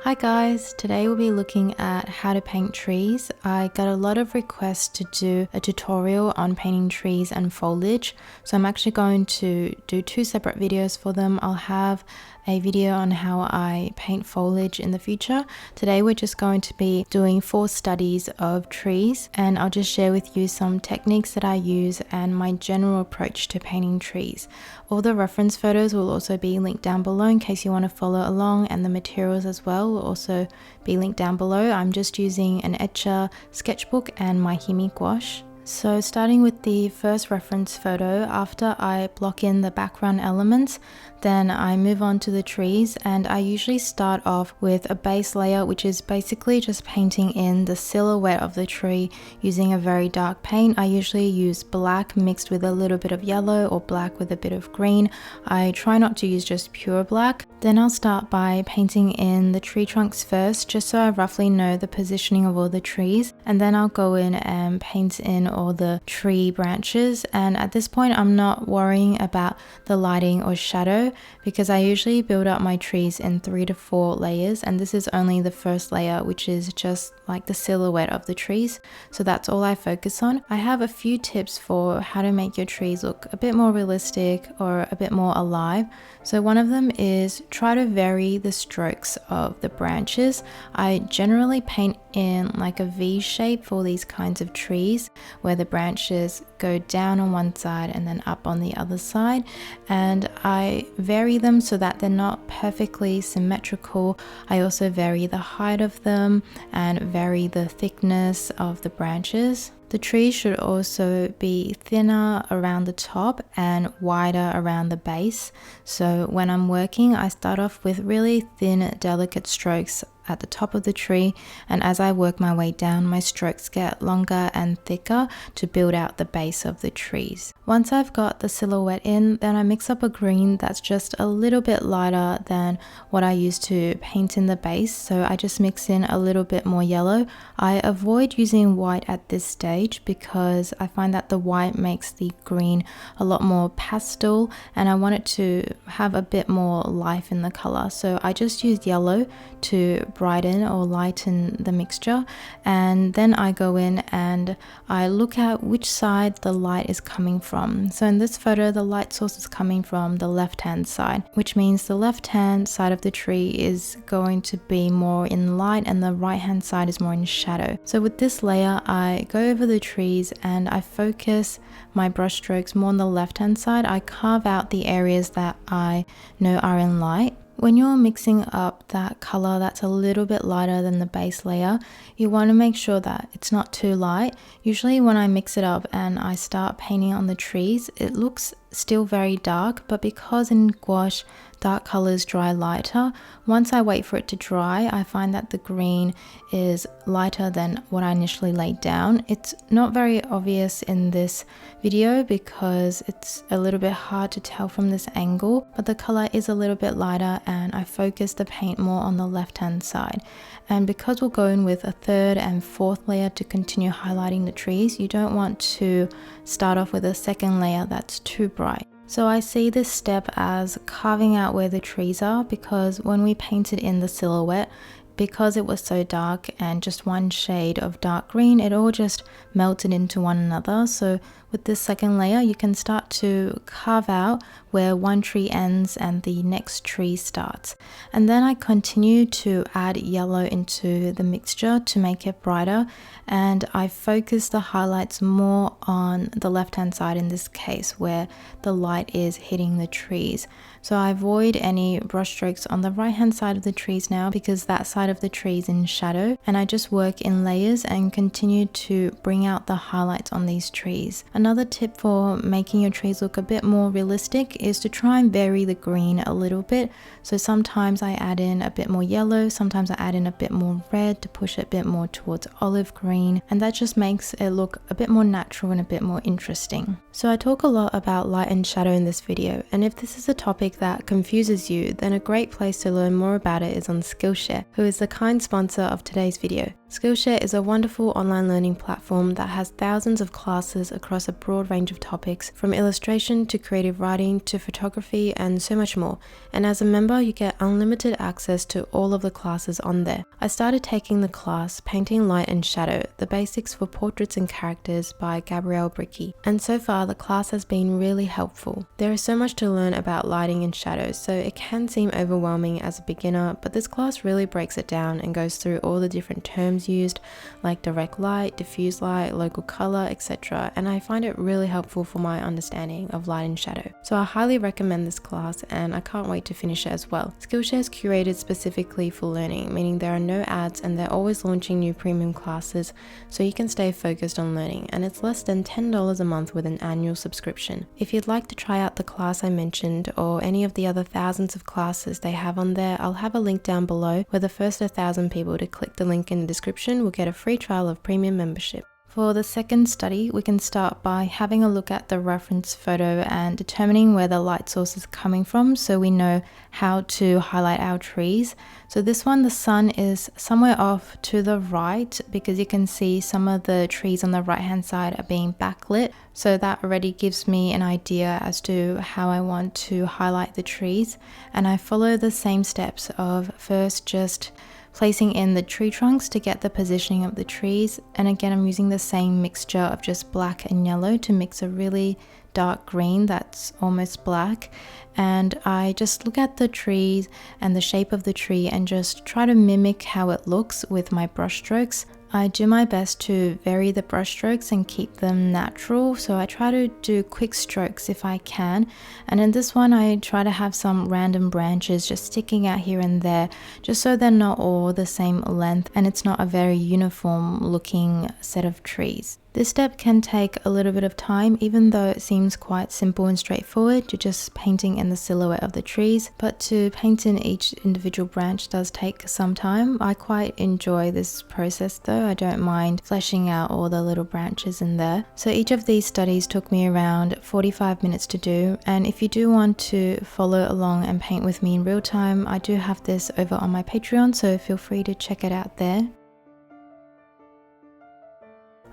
Hi guys, today we'll be looking at how to paint trees. I got a lot of requests to do a tutorial on painting trees and foliage, so I'm actually going to do two separate videos for them. I'll have a video on how I paint foliage in the future. Today we're just going to be doing 4 studies of trees, and I'll just share with you some techniques that I use and my general approach to painting trees. All the reference photos will also be linked down below in case you want to follow along, and the materials as well will also be linked down below. I'm just using an Etcher sketchbook and my gouache. So starting with the first reference photo, after I block in the background elements, then I move on to the trees, and I usually start off with a base layer, which is basically just painting in the silhouette of the tree using a very dark paint. I usually use black mixed with a little bit of yellow or black with a bit of green. I try not to use just pure black. Then I'll start by painting in the tree trunks first, just so I roughly know the positioning of all the trees, and then I'll go in and paint in all the tree branches. And at this point I'm not worrying about the lighting or shadow, because I usually build up my trees in 3 to 4 layers, and this is only the first layer, which is just like the silhouette of the trees, so that's all I focus on. I have a few tips for how to make your trees look a bit more realistic or a bit more alive. So one of them is try to vary the strokes of the branches. I generally paint in like a V shape for these kinds of trees, where the branches go down on one side and then up on the other side, and I vary them so that they're not perfectly symmetrical. I also vary the height of them and vary the thickness of the branches. The tree should also be thinner around the top and wider around the base. So when I'm working, I start off with really thin, delicate strokes at the top of the tree, and as I work my way down, my strokes get longer and thicker to build out the base of the trees. Once I've got the silhouette in, then I mix up a green that's just a little bit lighter than what I used to paint in the base, so I just mix in a little bit more yellow. I avoid using white at this stage because I find that the white makes the green a lot more pastel, and I want it to have a bit more life in the color, so I just use yellow to brighten or lighten the mixture. And then I go in and I look at which side the light is coming from. So in this photo, the light source is coming from the left hand side, which means the left hand side of the tree is going to be more in light and the right hand side is more in shadow. So with this layer, I go over the trees and I focus my brush strokes more on the left hand side. I carve out the areas that I know are in light. When you're mixing up that color that's a little bit lighter than the base layer, you want to make sure that it's not too light. Usually when I mix it up and I start painting on the trees, it looks still very dark, but because in gouache dark colors dry lighter, once I wait for it to dry, I find that the green is lighter than what I initially laid down. It's not very obvious in this video because it's a little bit hard to tell from this angle, but the color is a little bit lighter and I focus the paint more on the left hand side. And because we'll go in with a 3rd and 4th layer to continue highlighting the trees, you don't want to start off with a 2nd layer that's too bright. So I see this step as carving out where the trees are, because when we painted in the silhouette, because it was so dark and just one shade of dark green, it all just melted into one another. So with this 2nd layer, you can start to carve out where one tree ends and the next tree starts. And then I continue to add yellow into the mixture to make it brighter, and I focus the highlights more on the left hand side in this case, where the light is hitting the trees. So I avoid any brush strokes on the right hand side of the trees now, because that side of the tree is in shadow, and I just work in layers and continue to bring out the highlights on these trees. Another tip for making your trees look a bit more realistic is to try and vary the green a little bit. So sometimes I add in a bit more yellow, sometimes I add in a bit more red to push it a bit more towards olive green, and that just makes it look a bit more natural and a bit more interesting. So I talk a lot about light and shadow in this video, and if this is a topic that confuses you, then a great place to learn more about it is on SKILLSHARE, who is the kind sponsor of today's video. SKILLSHARE is a wonderful online learning platform that has thousands of classes across a broad range of topics, from illustration to creative writing to photography and so much more. And as a member, you get unlimited access to all of the classes on there. I started taking the class Painting Light and Shadow, the Basics for Portraits and Characters by Gabrielle Bricky. And so far, the class has been really helpful. There is so much to learn about lighting and shadows, so it can seem overwhelming as a beginner, but this class really breaks it down and goes through all the different terms used, like direct light, diffuse light, local color, etc. And I find it really helpful for my understanding of light and shadow. So I highly recommend this class and I can't wait to finish it as well. SKILLSHARE is curated specifically for learning, meaning there are no ads and they're always launching new premium classes so you can stay focused on learning, and it's less than $10 a month with an annual subscription. If you'd like to try out the class I mentioned or any of the other thousands of classes they have on there, I'll have a link down below where the first 1,000 people to click the link in the description will get a free trial of premium membership. For the second study, we can start by having a look at the reference photo and determining where the light source is coming from so we know how to highlight our trees. So this one, the sun is somewhere off to the right because you can see some of the trees on the right hand side are being backlit. So that already gives me an idea as to how I want to highlight the trees. And I follow the same steps of first just placing in the tree trunks to get the positioning of the trees, and again I'm using the same mixture of just black and yellow to mix a really dark green that's almost black, and I just look at the trees and the shape of the tree and just try to mimic how it looks with my brush strokes. I do my best to vary the brush strokes and keep them natural, so I try to do quick strokes if I can, and in this one I try to have some random branches just sticking out here and there just so they're not all the same length and it's not a very uniform looking set of trees. This step can take a little bit of time, even though it seems quite simple and straightforward. You're just painting in the silhouette of the trees, but to paint in each individual branch does take some time. I quite enjoy this process though. I don't mind fleshing out all the little branches in there. So each of these studies took me around 45 minutes to do, and if you do want to follow along and paint with me in real time, I do have this over on my Patreon, so feel free to check it out there.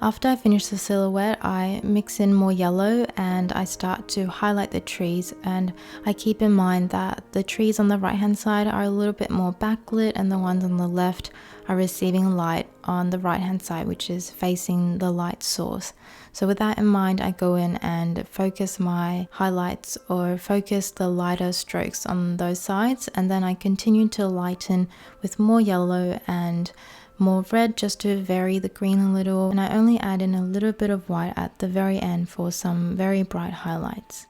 After I finish the silhouette, I mix in more yellow and I start to highlight the trees, and I keep in mind that the trees on the right hand side are a little bit more backlit and the ones on the left are receiving light on the right hand side, which is facing the light source. So with that in mind, I go in and focus my highlights or focus the lighter strokes on those sides, and then I continue to lighten with more yellow and more red just to vary the green a little, and I only add in a little bit of white at the very end for some very bright highlights.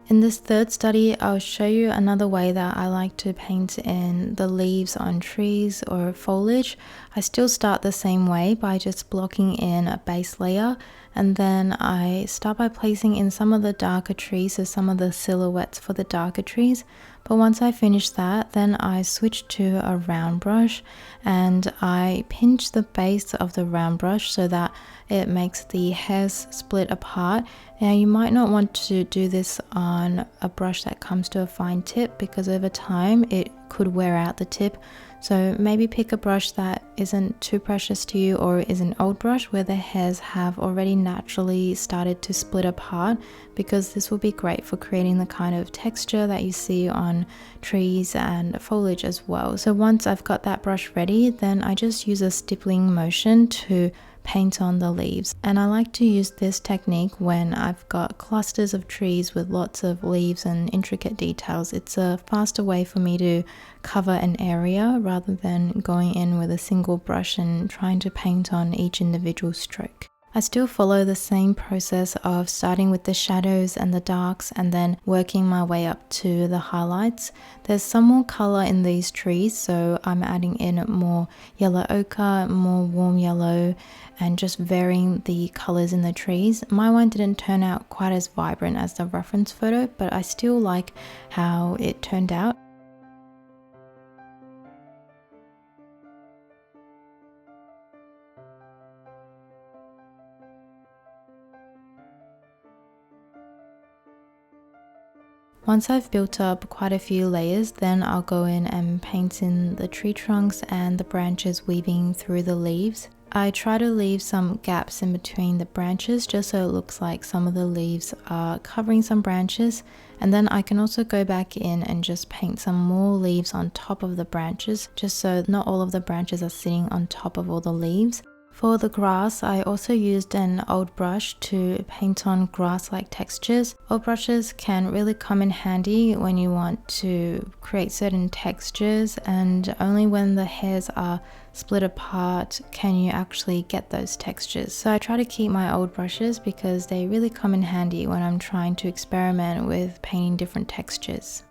In this third study, I'll show you another way that I like to paint in the leaves on trees or foliage. I still start the same way by just blocking in a base layer, and then I start by placing in some of the darker trees, so some of the silhouettes for the darker trees. But once I finish that, then I switch to a round brush and I pinch the base of the round brush so that it makes the hairs split apart. Now you might not want to do this on a brush that comes to a fine tip because over time it could wear out the tip. So maybe pick a brush that isn't too precious to you or is an old brush where the hairs have already naturally started to split apart, because this will be great for creating the kind of texture that you see on trees and foliage as well. So once I've got that brush ready, then I just use a stippling motion to paint on the leaves. And I like to use this technique when I've got clusters of trees with lots of leaves and intricate details. It's a faster way for me to cover an area rather than going in with a single brush and trying to paint on each individual stroke. I still follow the same process of starting with the shadows and the darks and then working my way up to the highlights. There's some more color in these trees, so I'm adding in more yellow ochre, more warm yellow, and just varying the colors in the trees. My one didn't turn out quite as vibrant as the reference photo, but I still like how it turned out. Once I've built up quite a few layers, then I'll go in and paint in the tree trunks and the branches weaving through the leaves. I try to leave some gaps in between the branches just so it looks like some of the leaves are covering some branches, and then I can also go back in and just paint some more leaves on top of the branches just so not all of the branches are sitting on top of all the leaves. For the grass, I also used an old brush to paint on grass-like textures. Old brushes can really come in handy when you want to create certain textures, and only when the hairs are split apart can you actually get those textures. So I try to keep my old brushes because they really come in handy when I'm trying to experiment with painting different textures.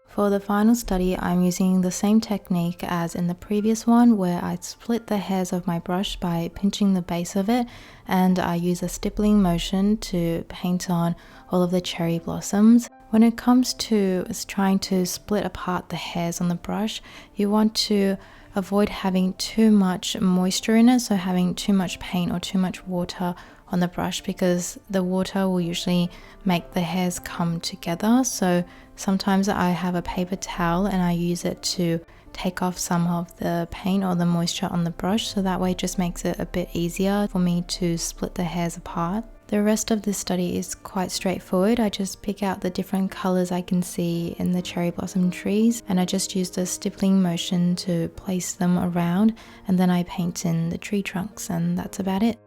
For the final study, I'm using the same technique as in the previous one where I split the hairs of my brush by pinching the base of it, and I use a stippling motion to paint on all of the cherry blossoms. When it comes to trying to split apart the hairs on the brush, you want to avoid having too much moisture in it, so having too much paint or too much water on the brush, because the water will usually make the hairs come together. So sometimes I have a paper towel and I use it to take off some of the paint or the moisture on the brush, so that way it just makes it a bit easier for me to split the hairs apart. The rest of this study is quite straightforward. I just pick out the different colors I can see in the cherry blossom trees, and I just use the stippling motion to place them around, and then I paint in the tree trunks, and that's about it.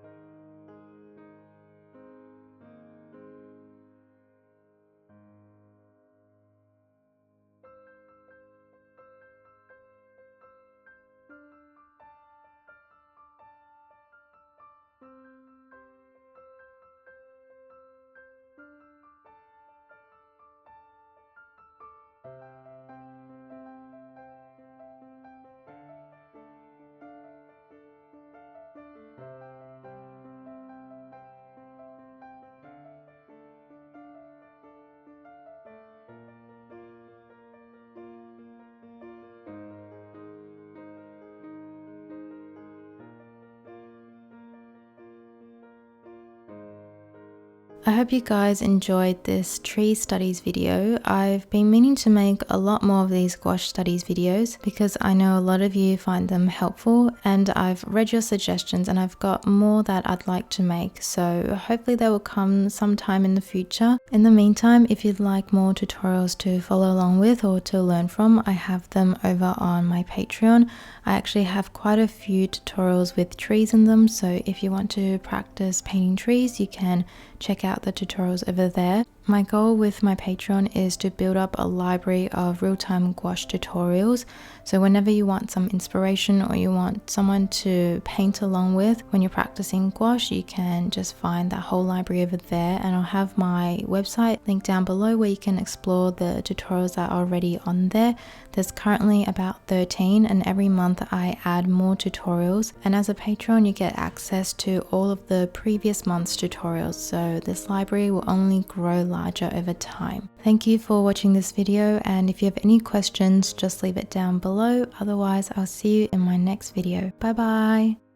I hope you guys enjoyed this tree studies video. I've been meaning to make a lot more of these gouache studies videos because I know a lot of you find them helpful, and I've read your suggestions and I've got more that I'd like to make, so hopefully they will come sometime in the future. In the meantime, if you'd like more tutorials to follow along with or to learn from, I have them over on my Patreon. I actually have quite a few tutorials with trees in them, so if you want to practice painting trees, you can check out the tutorials over there. My goal with my Patreon is to build up a library of real-time gouache tutorials, so whenever you want some inspiration or you want someone to paint along with when you're practicing gouache, you can just find that whole library over there, and I'll have my website linked down below where you can explore the tutorials that are already on there. There's currently about 13, and every month I add more tutorials, and as a patron you get access to all of the previous month's tutorials, so this library will only grow larger over time. Thank you for watching this video, and if you have any questions just leave it down below. Otherwise I'll see you in my next video. Bye bye!